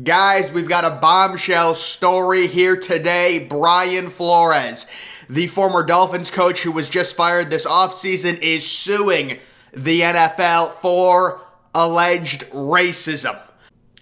Guys, we've got a bombshell story here today. Brian Flores, the former Dolphins coach who was just fired this offseason, is suing the NFL for alleged racism.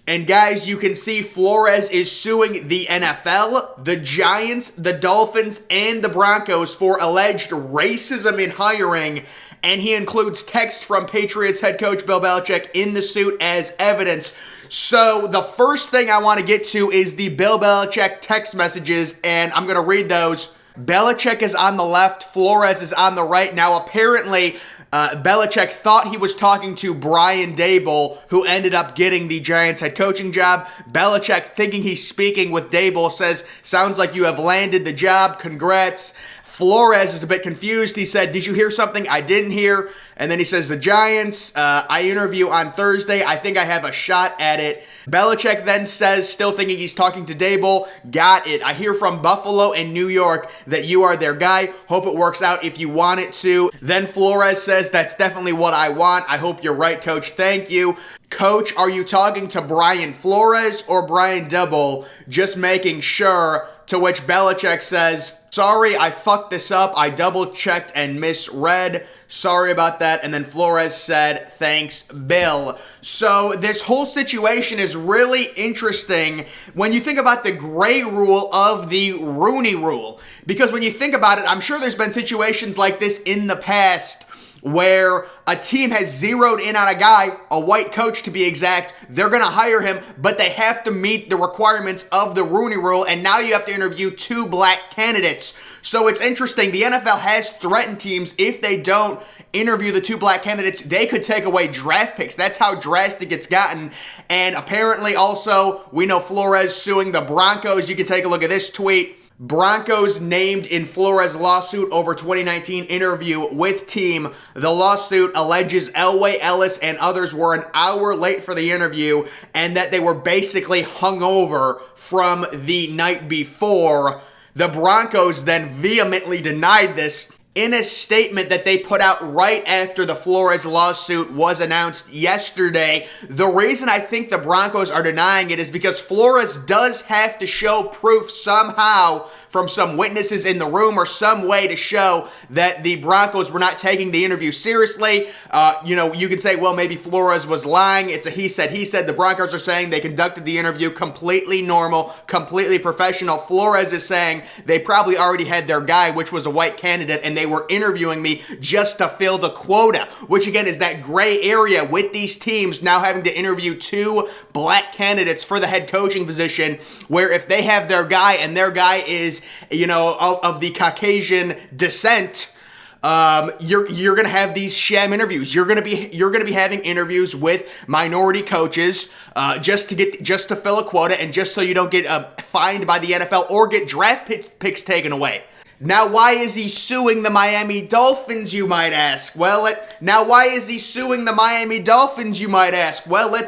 And guys, you can see Flores is suing the NFL, the Giants, the Dolphins, and the Broncos for alleged racism in hiring. And he includes text from Patriots head coach Bill Belichick in the suit as evidence. So the first thing I want to get to is the Bill Belichick text messages, and I'm going to read those. Belichick is on the left, Flores is on the right. Now apparently, Belichick thought he was talking to Brian Daboll, who ended up getting the Giants head coaching job. Belichick, thinking he's speaking with Daboll, says, "Sounds like you have landed the job. Congrats." Flores is a bit confused. He said, "Did you hear something I didn't hear?" And then he says, "The Giants, I interview on Thursday. I think I have a shot at it." Belichick then says, still thinking he's talking to Daboll, "Got it. I hear from Buffalo and New York that you are their guy. Hope it works out if you want it to." Then Flores says, "That's definitely what I want. I hope you're right, coach. Thank you." "Coach, are you talking to Brian Flores or Brian Daboll? Just making sure." To which Belichick says, "Sorry, I fucked this up. I double-checked and misread. Sorry about that." And then Flores said, "Thanks, Bill." So this whole situation is really interesting when you think about the gray rule of the Rooney Rule. Because when you think about it, I'm sure there's been situations like this in the past where a team has zeroed in on a guy, a white coach to be exact. They're going to hire him, but they have to meet the requirements of the Rooney Rule, and now you have to interview two black candidates. So it's interesting. The NFL has threatened teams if they don't interview the two black candidates, they could take away draft picks. That's how drastic it's gotten. And apparently also, we know Flores suing the Broncos. You can take a look at this tweet. Broncos named in Flores lawsuit over 2019 interview with team. The lawsuit alleges Elway, Ellis, and others were an hour late for the interview and that they were basically hungover from the night before. The Broncos then vehemently denied this in a statement that they put out right after the Flores lawsuit was announced yesterday. The reason I think the Broncos are denying it is because Flores does have to show proof somehow from some witnesses in the room or some way to show that the Broncos were not taking the interview seriously. You can say, well, maybe Flores was lying. It's a he said. The Broncos are saying they conducted the interview completely normal, completely professional. Flores is saying they probably already had their guy, which was a white candidate, and they were interviewing me just to fill the quota, which again is that gray area with these teams now having to interview two black candidates for the head coaching position, where if they have their guy and their guy is, of the Caucasian descent, you're gonna have these sham interviews. You're gonna be having interviews with minority coaches just to fill a quota and just so you don't get fined by the NFL or get draft picks taken away. Now, why is he suing the Miami Dolphins, you might ask? Well, let's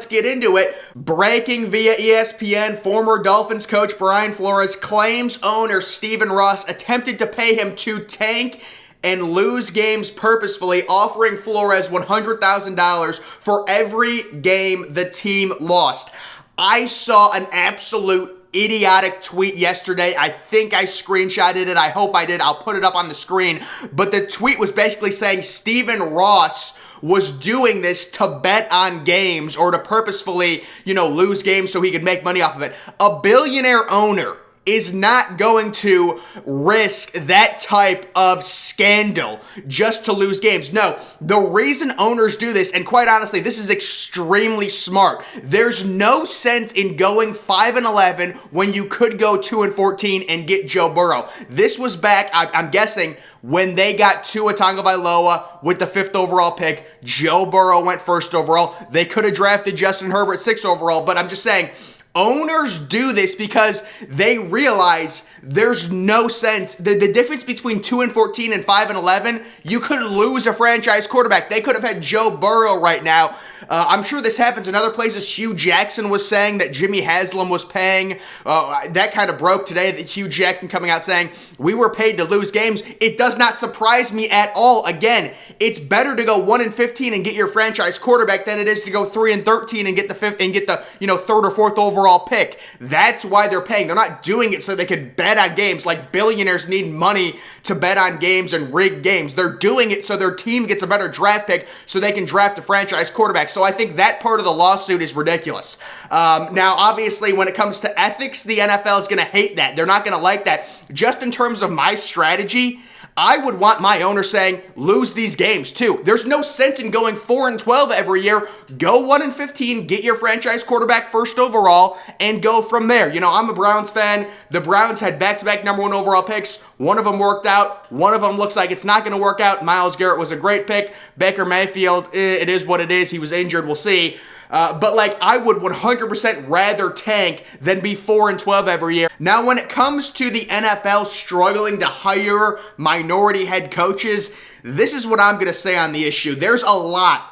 get into it. Breaking via ESPN, former Dolphins coach Brian Flores claims owner Stephen Ross attempted to pay him to tank and lose games purposefully, offering Flores $100,000 for every game the team lost. I saw an absolute idiotic tweet yesterday. I think I screenshotted it. I hope I did. I'll put it up on the screen. But the tweet was basically saying Stephen Ross was doing this to bet on games or to purposefully, lose games so he could make money off of it. A billionaire owner is not going to risk that type of scandal just to lose games. No, the reason owners do this, and quite honestly, this is extremely smart. There's no sense in going 5-11 when you could go 2-14 and get Joe Burrow. This was back, I'm guessing, when they got Tua Tagovailoa with the 5th overall pick. Joe Burrow went 1st overall. They could have drafted Justin Herbert 6th overall, but I'm just saying, owners do this because they realize there's no sense. The difference between 2-14 and 5-11, you could lose a franchise quarterback. They could have had Joe Burrow right now. I'm sure this happens in other places. Hugh Jackson was saying that Jimmy Haslam was paying. That kind of broke today, that Hugh Jackson coming out saying, we were paid to lose games. It does not surprise me at all. Again, it's better to go 1-15 and get your franchise quarterback than it is to go 3-13 and get the 5th and get the 3rd or 4th overall overall pick. That's why they're paying. They're not doing it so they can bet on games like billionaires need money to bet on games and rig games. They're doing it so their team gets a better draft pick so they can draft a franchise quarterback. So I think that part of the lawsuit is ridiculous. Now, obviously, when it comes to ethics, the NFL is going to hate that. They're not going to like that. Just in terms of my strategy, I would want my owner saying, lose these games too. There's no sense in going 4-12 every year. Go 1-15, get your franchise quarterback first overall, and go from there. You know, I'm a Browns fan. The Browns had back-to-back number 1 overall picks. One of them worked out. One of them looks like it's not going to work out. Myles Garrett was a great pick. Baker Mayfield, it is what it is. He was injured. We'll see. But like, I would 100% rather tank than be 4-12 every year. Now, when it comes to the NFL struggling to hire minority head coaches, this is what I'm going to say on the issue. There's a lot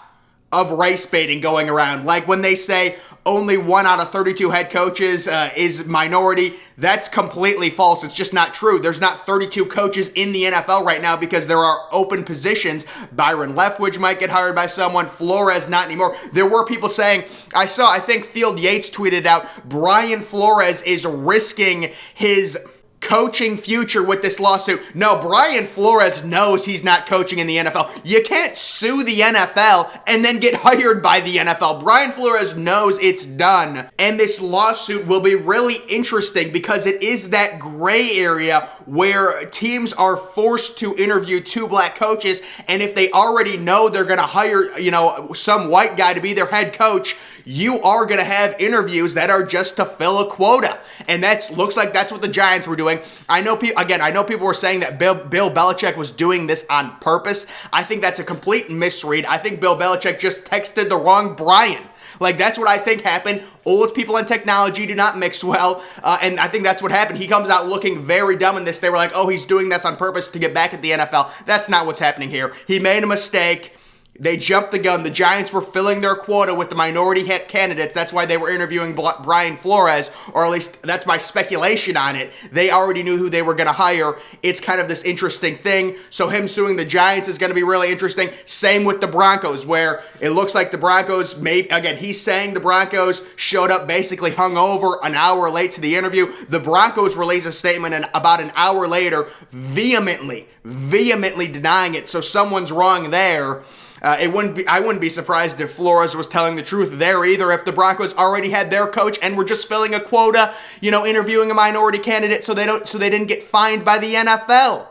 of race baiting going around. Like when they say only 1 out of 32 head coaches is minority, that's completely false. It's just not true. There's not 32 coaches in the NFL right now because there are open positions. Byron Leftwich might get hired by someone. Flores, not anymore. There were people saying, I think Field Yates tweeted out, Brian Flores is risking his coaching future with this lawsuit. No, Brian Flores knows he's not coaching in the NFL. You can't sue the NFL and then get hired by the NFL. Brian Flores knows it's done. And this lawsuit will be really interesting because it is that gray area where teams are forced to interview 2 black coaches, and if they already know they're going to hire, some white guy to be their head coach, you are going to have interviews that are just to fill a quota. And looks like that's what the Giants were doing. I know people were saying that Bill Belichick was doing this on purpose. I think that's a complete misread. I think Bill Belichick just texted the wrong Brian. Like, that's what I think happened. Old people and technology do not mix well, and I think that's what happened. He comes out looking very dumb in this. They were like, oh, he's doing this on purpose to get back at the NFL. That's not what's happening here. He made a mistake. They jumped the gun. The Giants were filling their quota with the minority candidates. That's why they were interviewing Brian Flores, or at least that's my speculation on it. They already knew who they were going to hire. It's kind of this interesting thing. So him suing the Giants is going to be really interesting. Same with the Broncos, where it looks like the Broncos, he's saying the Broncos showed up basically hungover an hour late to the interview. The Broncos released a statement and about an hour later, vehemently denying it. So someone's wrong there. I wouldn't be surprised if Flores was telling the truth there either, if the Broncos already had their coach and were just filling a quota, interviewing a minority candidate so they didn't get fined by the NFL.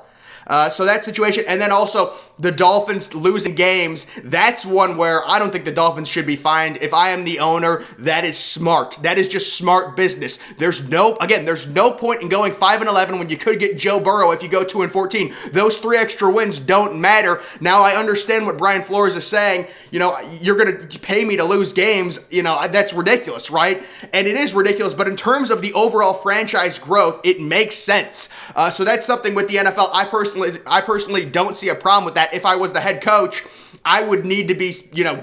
So that situation, and then also the Dolphins losing games, that's one where I don't think the Dolphins should be fined. If I am the owner, that is smart. That is just smart business. There's no point in going 5-11 when you could get Joe Burrow if you go 2-14. Those 3 extra wins don't matter. Now, I understand what Brian Flores is saying. You're going to pay me to lose games. That's ridiculous, right? And it is ridiculous, but in terms of the overall franchise growth, it makes sense. So that's something with the NFL. I personally don't see a problem with that. If I was the head coach, I would need to be,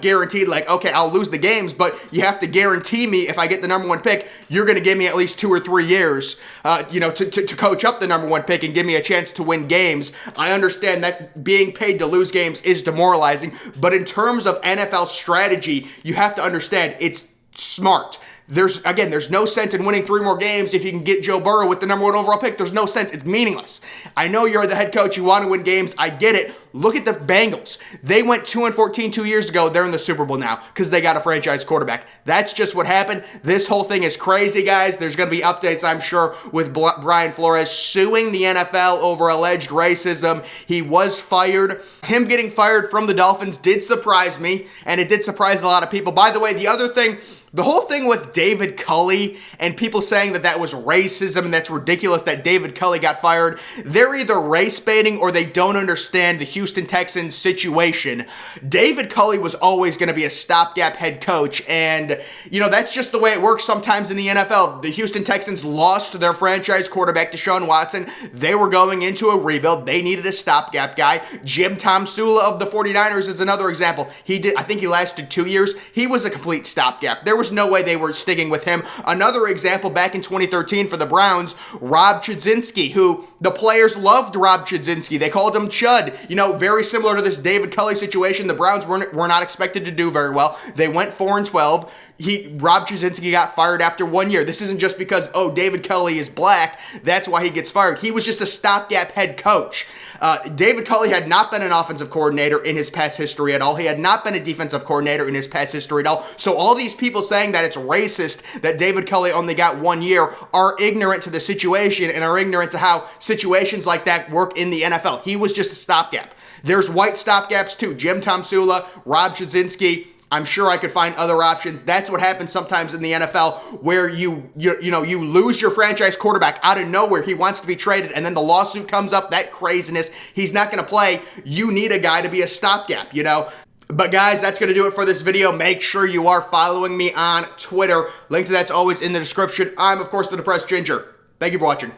guaranteed, like, okay, I'll lose the games, but you have to guarantee me if I get the number 1 pick, you're going to give me at least 2 or 3 years, to coach up the number 1 pick and give me a chance to win games. I understand that being paid to lose games is demoralizing, but in terms of NFL strategy, you have to understand it's smart. There's no sense in winning 3 more games if you can get Joe Burrow with the number 1 overall pick. There's no sense. It's meaningless. I know you're the head coach. You want to win games. I get it. Look at the Bengals. They went 2-14 2 years ago. They're in the Super Bowl now because they got a franchise quarterback. That's just what happened. This whole thing is crazy, guys. There's going to be updates, I'm sure, with Brian Flores suing the NFL over alleged racism. He was fired. Him getting fired from the Dolphins did surprise me, and it did surprise a lot of people. By the way, the other thing, the whole thing with David Culley and people saying that was racism and that's ridiculous that David Culley got fired, they're either race baiting or they don't understand the Houston Texans situation. David Culley was always going to be a stopgap head coach, and that's just the way it works sometimes in the NFL. The Houston Texans lost their franchise quarterback, Deshaun Watson. They were going into a rebuild. They needed a stopgap guy. Jim Tomsula of the 49ers is another example. I think he lasted 2 years. He was a complete stopgap. There was no way they were sticking with him. Another example back in 2013 for the Browns, Rob Chudzinski, who the players loved Rob Chudzinski. They called him Chud. Very similar to this David Culley situation. The Browns were not expected to do very well. They went 4-12. Rob Jasinski got fired after 1 year. This isn't just because, oh, David Culley is black, that's why he gets fired. He was just a stopgap head coach. David Culley had not been an offensive coordinator in his past history at all. He had not been a defensive coordinator in his past history at all. So all these people saying that it's racist that David Culley only got 1 year are ignorant to the situation and are ignorant to how situations like that work in the NFL. He was just a stopgap. There's white stopgaps too. Jim Tomsula, Rob Jasinski. I'm sure I could find other options. That's what happens sometimes in the NFL, where you lose your franchise quarterback out of nowhere. He wants to be traded, and then the lawsuit comes up, that craziness. He's not going to play. You need a guy to be a stopgap, But guys, that's going to do it for this video. Make sure you are following me on Twitter. Link to that's always in the description. I'm, of course, the Depressed Ginger. Thank you for watching.